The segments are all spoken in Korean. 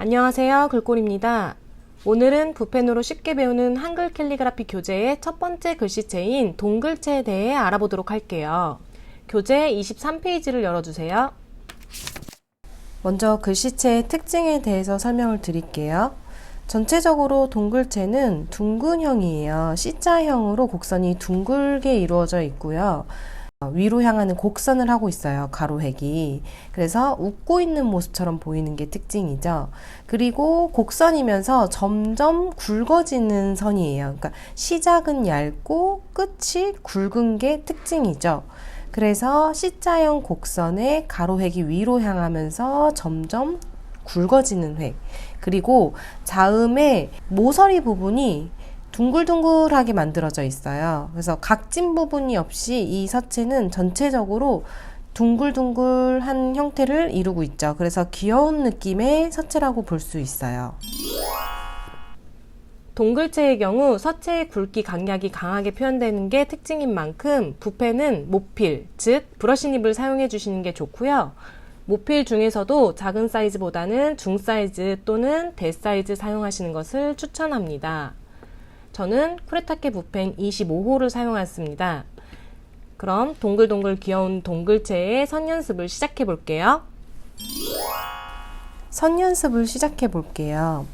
안녕하세요. 글꼴입니다. 오늘은 붓펜으로 쉽게 배우는 한글 캘리그라피 교재의 첫 번째 글씨체인 동글체에 대해 알아보도록 할게요. 교재 23페이지를 열어주세요. 먼저 글씨체의 특징에 대해서 설명을 드릴게요. 전체적으로 동글체는 둥근형이에요. C자형으로 곡선이 둥글게 이루어져 있고요. 위로 향하는 곡선을 하고 있어요. 가로획이. 그래서 웃고 있는 모습처럼 보이는 게 특징이죠. 그리고 곡선이면서 점점 굵어지는 선이에요. 그러니까 시작은 얇고 끝이 굵은 게 특징이죠. 그래서 C자형 곡선의 가로획이 위로 향하면서 점점 굵어지는 획. 그리고 자음의 모서리 부분이 둥글둥글하게 만들어져 있어요. 그래서 각진 부분이 없이 이 서체는 전체적으로 둥글둥글한 형태를 이루고 있죠. 그래서 귀여운 느낌의 서체라고 볼 수 있어요. 동글체의 경우 서체의 굵기 강약이 강하게 표현되는 게 특징인 만큼 붓펜은 모필, 즉 브러쉬 닙을 사용해 주시는 게 좋고요. 모필 중에서도 작은 사이즈보다는 중 사이즈 또는 대 사이즈 사용하시는 것을 추천합니다. 저는 쿠레타케 붓펜 25호를 사용했습니다. 그럼 동글동글 귀여운 동글체의 선 연습을 시작해 볼게요. 선 연습을 시작해 볼게요.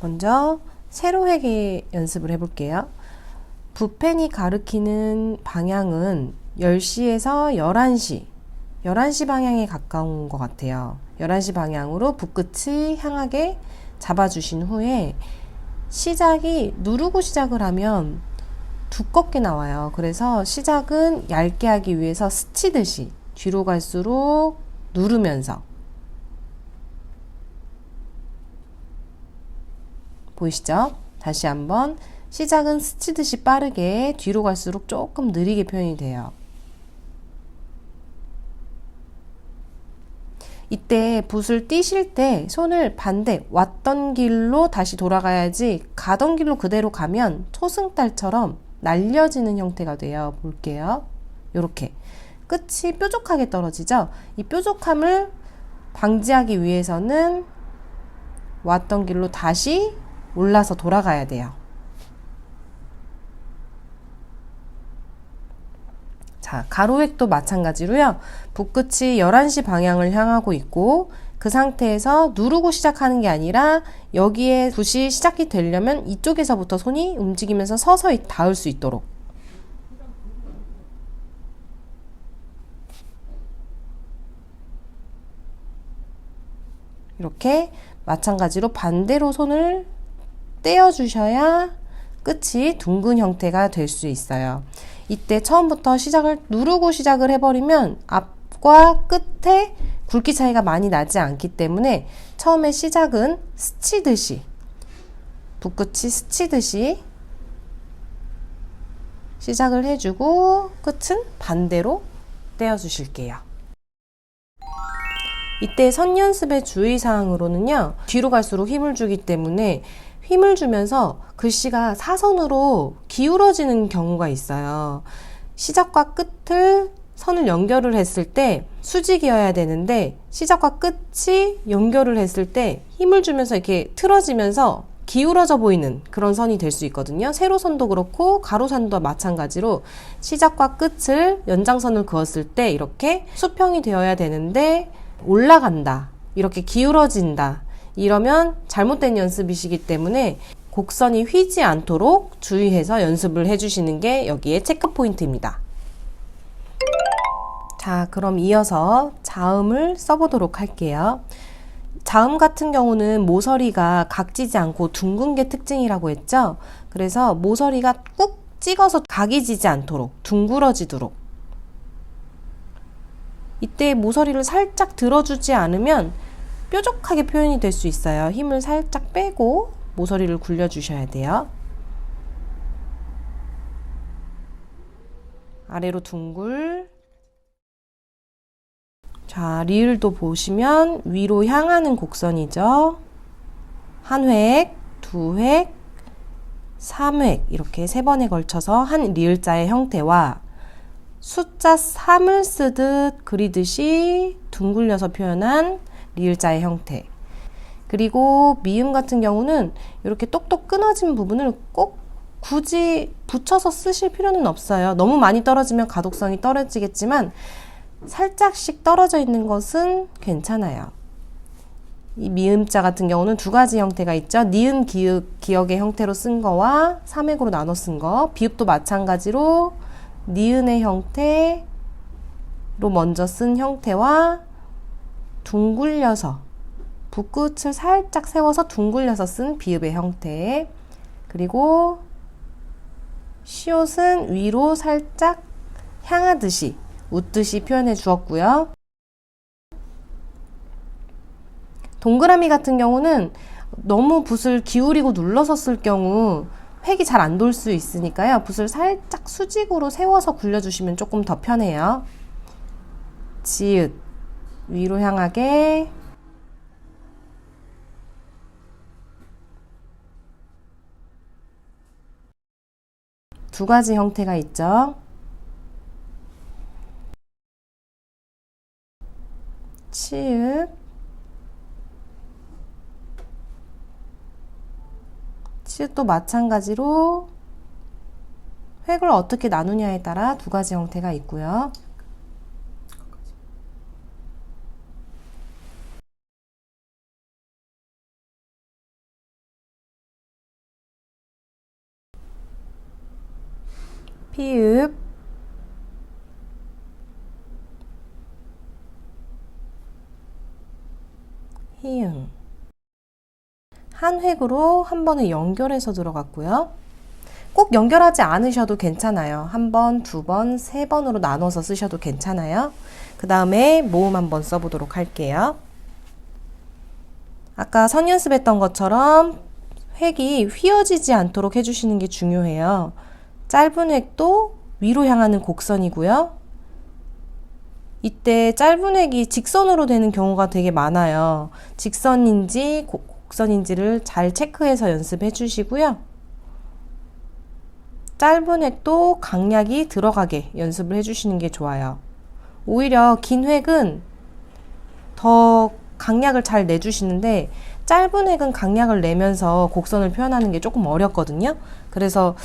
먼저 세로획의 연습을 해볼게요. 붓펜이 가리키는 방향은 10시에서 11시, 11시 방향에 가까운 것 같아요. 11시 방향으로 붓끝이 향하게 잡아주신 후에 시작이 누르고 시작을 하면 두껍게 나와요. 그래서 시작은 얇게 하기 위해서 스치듯이 뒤로 갈수록 누르면서, 보이시죠? 다시 한번 시작은 스치듯이 빠르게, 뒤로 갈수록 조금 느리게 표현이 돼요. 이때 붓을 띄실 때 손을 반대, 왔던 길로 다시 돌아가야지 가던 길로 그대로 가면 초승달처럼 날려지는 형태가 돼요. 볼게요. 요렇게 끝이 뾰족하게 떨어지죠. 이 뾰족함을 방지하기 위해서는 왔던 길로 다시 올라서 돌아가야 돼요. 자, 가로획도 마찬가지로요. 붓끝이 11시 방향을 향하고 있고 그 상태에서 누르고 시작하는 게 아니라 여기에 붓이 시작이 되려면 이쪽에서부터 손이 움직이면서 서서히 닿을 수 있도록, 이렇게 마찬가지로 반대로 손을 떼어주셔야 끝이 둥근 형태가 될 수 있어요. 이때 처음부터 시작을 누르고 시작을 해버리면 앞과 끝에 굵기 차이가 많이 나지 않기 때문에 처음에 시작은 스치듯이, 붓끝이 스치듯이 시작을 해주고 끝은 반대로 떼어주실게요. 이때 선 연습의 주의사항으로는요, 뒤로 갈수록 힘을 주기 때문에 힘을 주면서 글씨가 사선으로 기울어지는 경우가 있어요. 시작과 끝을 선을 연결을 했을 때 수직이어야 되는데 시작과 끝이 연결을 했을 때 힘을 주면서 이렇게 틀어지면서 기울어져 보이는 그런 선이 될 수 있거든요. 세로선도 그렇고 가로선도 마찬가지로 시작과 끝을 연장선을 그었을 때 이렇게 수평이 되어야 되는데 올라간다, 이렇게 기울어진다, 이러면 잘못된 연습이시기 때문에 곡선이 휘지 않도록 주의해서 연습을 해주시는 게 여기에 체크 포인트입니다. 자, 그럼 이어서 자음을 써보도록 할게요. 자음 같은 경우는 모서리가 각지지 않고 둥근 게 특징이라고 했죠. 그래서 모서리가 꾹 찍어서 각이 지지 않도록, 둥그러지도록, 이때 모서리를 살짝 들어주지 않으면 뾰족하게 표현이 될 수 있어요. 힘을 살짝 빼고 모서리를 굴려주셔야 돼요. 아래로 둥글. 자, 리을도 보시면 위로 향하는 곡선이죠. 한 획, 두 획, 3획 이렇게 3번에 걸쳐서 한 리을자의 형태와 숫자 3을 쓰듯 그리듯이 둥글려서 표현한 리을자의 형태, 그리고 미음 같은 경우는 이렇게 똑똑 끊어진 부분을 꼭 굳이 붙여서 쓰실 필요는 없어요. 너무 많이 떨어지면 가독성이 떨어지겠지만 살짝씩 떨어져 있는 것은 괜찮아요. 이 미음자 같은 경우는 두 가지 형태가 있죠. 니은 기역의 형태로 쓴 거와 삼획으로 나눠 쓴 거. 비읍도 마찬가지로 니은의 형태로 먼저 쓴 형태와 둥글려서 붓끝을 살짝 세워서 둥글려서 쓴 비읍의 형태. 그리고 시옷은 위로 살짝 향하듯이 웃듯이 표현해 주었고요. 동그라미 같은 경우는 너무 붓을 기울이고 눌러서 쓸 경우 획이 잘 안 돌 수 있으니까요. 붓을 살짝 수직으로 세워서 굴려주시면 조금 더 편해요. 지읒 위로 향하게 두 가지 형태가 있죠. 치읓 치읓도 마찬가지로 획을 어떻게 나누냐에 따라 두 가지 형태가 있고요. 피읍 히응 한 획으로 한 번에 연결해서 들어갔고요. 꼭 연결하지 않으셔도 괜찮아요. 한 번, 두 번, 세 번으로 나눠서 쓰셔도 괜찮아요. 그 다음에 모음 한번 써보도록 할게요. 아까 선 연습했던 것처럼 획이 휘어지지 않도록 해주시는 게 중요해요. 짧은 획도 위로 향하는 곡선이고요. 이때 짧은 획이 직선으로 되는 경우가 되게 많아요. 직선인지 곡선인지를 잘 체크해서 연습해 주시고요. 짧은 획도 강약이 들어가게 연습을 해주시는 게 좋아요. 오히려 긴 획은 더 강약을 잘 내주시는데 짧은 획은 강약을 내면서 곡선을 표현하는 게 조금 어렵거든요. 그래서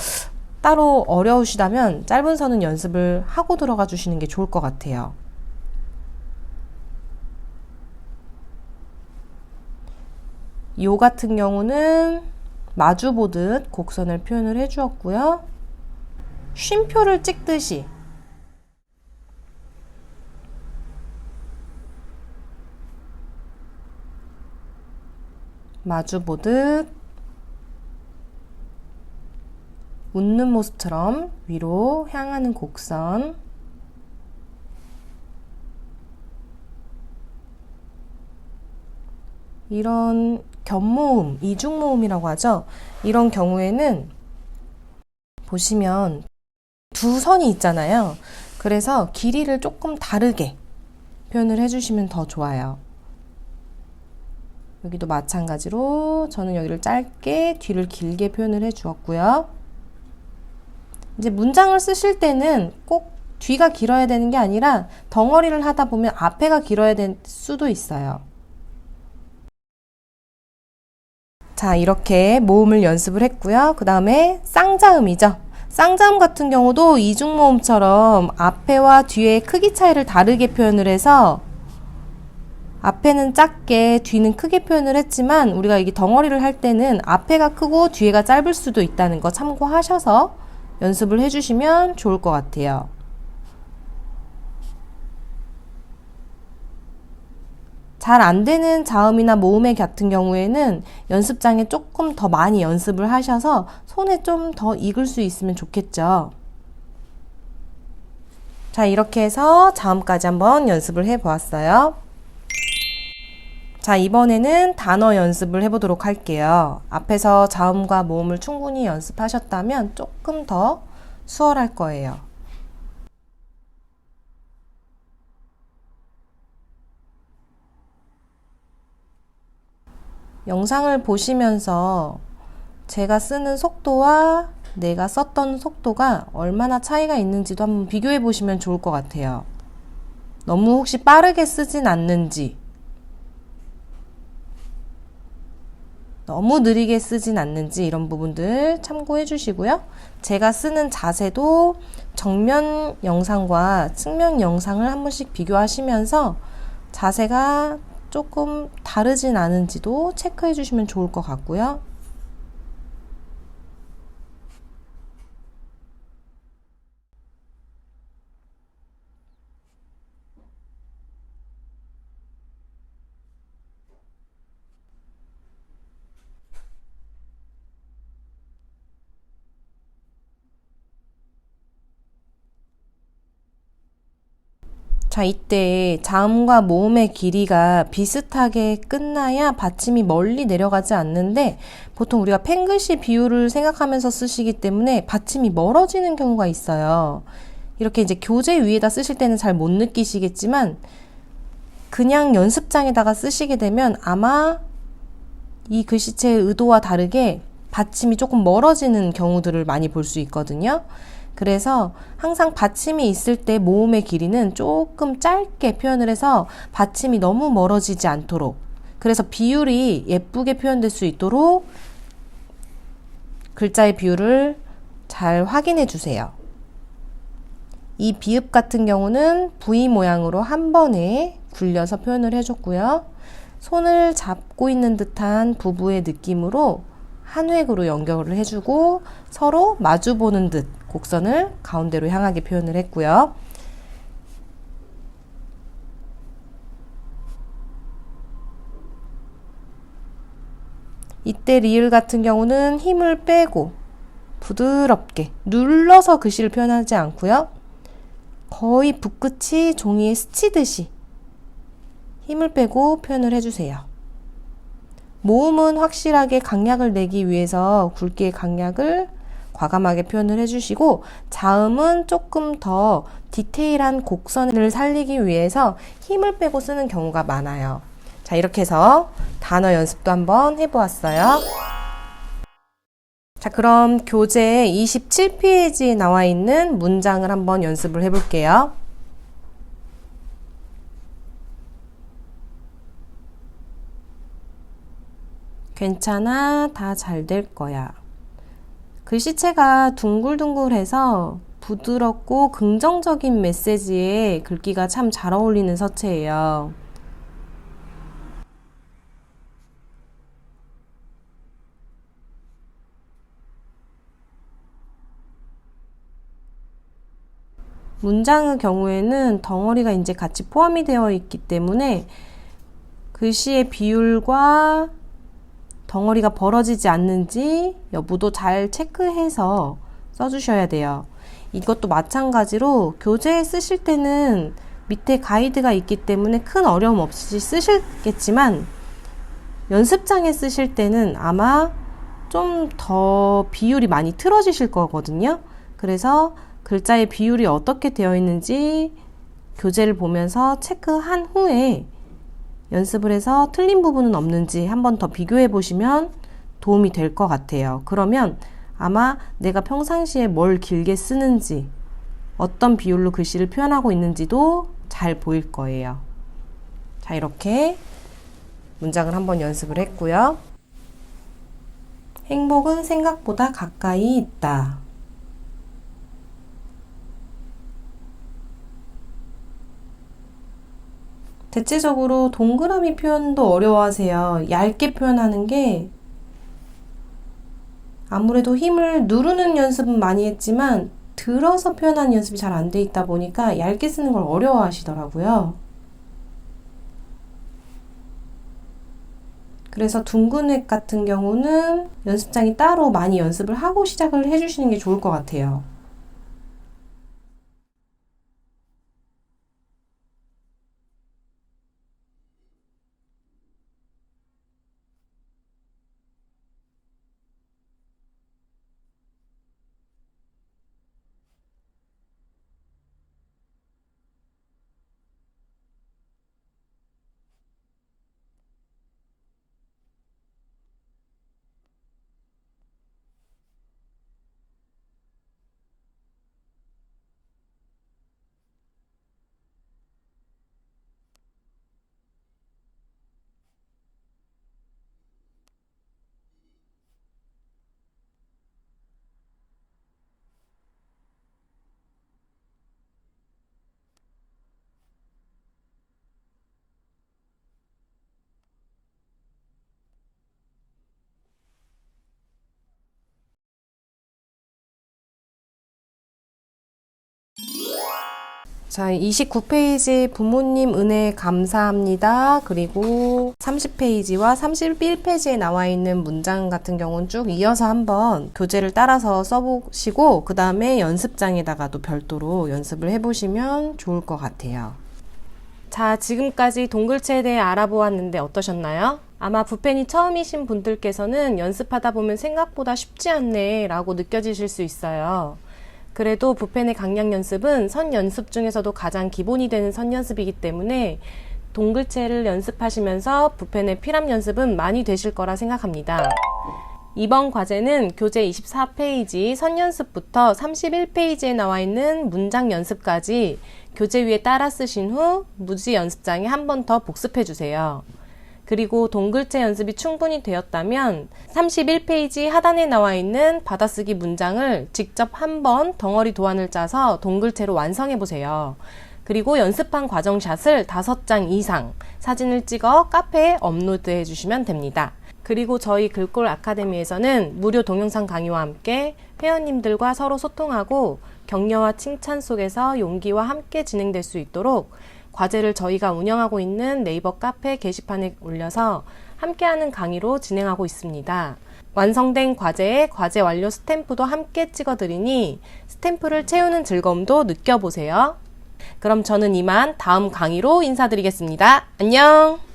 따로 어려우시다면 짧은 선은 연습을 하고 들어가 주시는 게 좋을 것 같아요. 요 같은 경우는 마주 보듯 곡선을 표현을 해 주었고요. 쉼표를 찍듯이 마주 보듯 웃는 모습처럼 위로 향하는 곡선 이런 겹모음, 이중모음이라고 하죠. 이런 경우에는 보시면 두 선이 있잖아요. 그래서 길이를 조금 다르게 표현을 해주시면 더 좋아요. 여기도 마찬가지로 저는 여기를 짧게 뒤를 길게 표현을 해 주었고요. 이제 문장을 쓰실 때는 꼭 뒤가 길어야 되는 게 아니라 덩어리를 하다 보면 앞에가 길어야 될 수도 있어요. 자, 이렇게 모음을 연습을 했고요. 그 다음에 쌍자음이죠. 쌍자음 같은 경우도 이중모음처럼 앞에와 뒤의 크기 차이를 다르게 표현을 해서 앞에는 작게 뒤는 크게 표현을 했지만 우리가 이게 덩어리를 할 때는 앞에가 크고 뒤에가 짧을 수도 있다는 거 참고하셔서 연습을 해주시면 좋을 것 같아요. 잘 안되는 자음이나 모음의 같은 경우에는 연습장에 조금 더 많이 연습을 하셔서 손에 좀 더 익을 수 있으면 좋겠죠. 자, 이렇게 해서 자음까지 한번 연습을 해 보았어요. 자, 이번에는 단어 연습을 해보도록 할게요. 앞에서 자음과 모음을 충분히 연습하셨다면 조금 더 수월할 거예요. 영상을 보시면서 제가 쓰는 속도와 내가 썼던 속도가 얼마나 차이가 있는지도 한번 비교해 보시면 좋을 것 같아요. 너무 혹시 빠르게 쓰진 않는지 너무 느리게 쓰진 않는지 이런 부분들 참고해 주시고요. 제가 쓰는 자세도 정면 영상과 측면 영상을 한 번씩 비교하시면서 자세가 조금 다르진 않은지도 체크해 주시면 좋을 것 같고요. 자, 이때 자음과 모음의 길이가 비슷하게 끝나야 받침이 멀리 내려가지 않는데 보통 우리가 펜글씨 비율을 생각하면서 쓰시기 때문에 받침이 멀어지는 경우가 있어요. 이렇게 이제 교재 위에다 쓰실 때는 잘 못 느끼시겠지만 그냥 연습장에다가 쓰시게 되면 아마 이 글씨체의 의도와 다르게 받침이 조금 멀어지는 경우들을 많이 볼 수 있거든요. 그래서 항상 받침이 있을 때 모음의 길이는 조금 짧게 표현을 해서 받침이 너무 멀어지지 않도록, 그래서 비율이 예쁘게 표현될 수 있도록 글자의 비율을 잘 확인해 주세요. 이 비읍 같은 경우는 V 모양으로 한 번에 굴려서 표현을 해줬고요. 손을 잡고 있는 듯한 부부의 느낌으로 한 획으로 연결을 해주고 서로 마주보는 듯 곡선을 가운데로 향하게 표현을 했고요. 이때 리을 같은 경우는 힘을 빼고 부드럽게 눌러서 글씨를 표현하지 않고요. 거의 붓끝이 종이에 스치듯이 힘을 빼고 표현을 해주세요. 모음은 확실하게 강약을 내기 위해서 굵게 강약을 과감하게 표현을 해주시고, 자음은 조금 더 디테일한 곡선을 살리기 위해서 힘을 빼고 쓰는 경우가 많아요. 자, 이렇게 해서 단어 연습도 한번 해보았어요. 자, 그럼 교재 27페이지에 나와 있는 문장을 한번 연습을 해볼게요. 괜찮아, 다 잘 될 거야. 글씨체가 둥글둥글해서 부드럽고 긍정적인 메시지에 글귀가 참 잘 어울리는 서체예요. 문장의 경우에는 덩어리가 이제 같이 포함이 되어 있기 때문에 글씨의 비율과 덩어리가 벌어지지 않는지 여부도 잘 체크해서 써주셔야 돼요. 이것도 마찬가지로 교재에 쓰실 때는 밑에 가이드가 있기 때문에 큰 어려움 없이 쓰시겠지만 연습장에 쓰실 때는 아마 좀 더 비율이 많이 틀어지실 거거든요. 그래서 글자의 비율이 어떻게 되어 있는지 교재를 보면서 체크한 후에 연습을 해서 틀린 부분은 없는지 한번 더 비교해 보시면 도움이 될 것 같아요. 그러면 아마 내가 평상시에 뭘 길게 쓰는지, 어떤 비율로 글씨를 표현하고 있는지도 잘 보일 거예요. 자, 이렇게 문장을 한번 연습을 했고요. 행복은 생각보다 가까이 있다. 대체적으로 동그라미 표현도 어려워하세요. 얇게 표현하는 게 아무래도 힘을 누르는 연습은 많이 했지만 들어서 표현하는 연습이 잘 안 돼 있다 보니까 얇게 쓰는 걸 어려워하시더라고요. 그래서 둥근 획 같은 경우는 연습장이 따로 많이 연습을 하고 시작을 해주시는 게 좋을 것 같아요. 자, 29페이지 부모님 은혜 감사합니다. 그리고 30페이지와 31페이지에 나와 있는 문장 같은 경우는 쭉 이어서 한번 교재를 따라서 써보시고 그 다음에 연습장에다가도 별도로 연습을 해보시면 좋을 것 같아요. 자, 지금까지 동글체에 대해 알아보았는데 어떠셨나요? 아마 붓펜이 처음이신 분들께서는 연습하다 보면 생각보다 쉽지 않네 라고 느껴지실 수 있어요. 그래도 붓펜의 강약 연습은 선 연습 중에서도 가장 기본이 되는 선 연습이기 때문에 동글체를 연습하시면서 붓펜의 필압 연습은 많이 되실 거라 생각합니다. 이번 과제는 교재 24페이지 선 연습부터 31페이지에 나와 있는 문장 연습까지 교재 위에 따라 쓰신 후 무지 연습장에 한 번 더 복습해 주세요. 그리고 동글체 연습이 충분히 되었다면 31페이지 하단에 나와 있는 받아쓰기 문장을 직접 한번 덩어리 도안을 짜서 동글체로 완성해 보세요. 그리고 연습한 과정샷을 5장 이상 사진을 찍어 카페에 업로드해 주시면 됩니다. 그리고 저희 글꼴 아카데미에서는 무료 동영상 강의와 함께 회원님들과 서로 소통하고 격려와 칭찬 속에서 용기와 함께 진행될 수 있도록 과제를 저희가 운영하고 있는 네이버 카페 게시판에 올려서 함께하는 강의로 진행하고 있습니다. 완성된 과제에 과제 완료 스탬프도 함께 찍어드리니 스탬프를 채우는 즐거움도 느껴보세요. 그럼 저는 이만 다음 강의로 인사드리겠습니다. 안녕!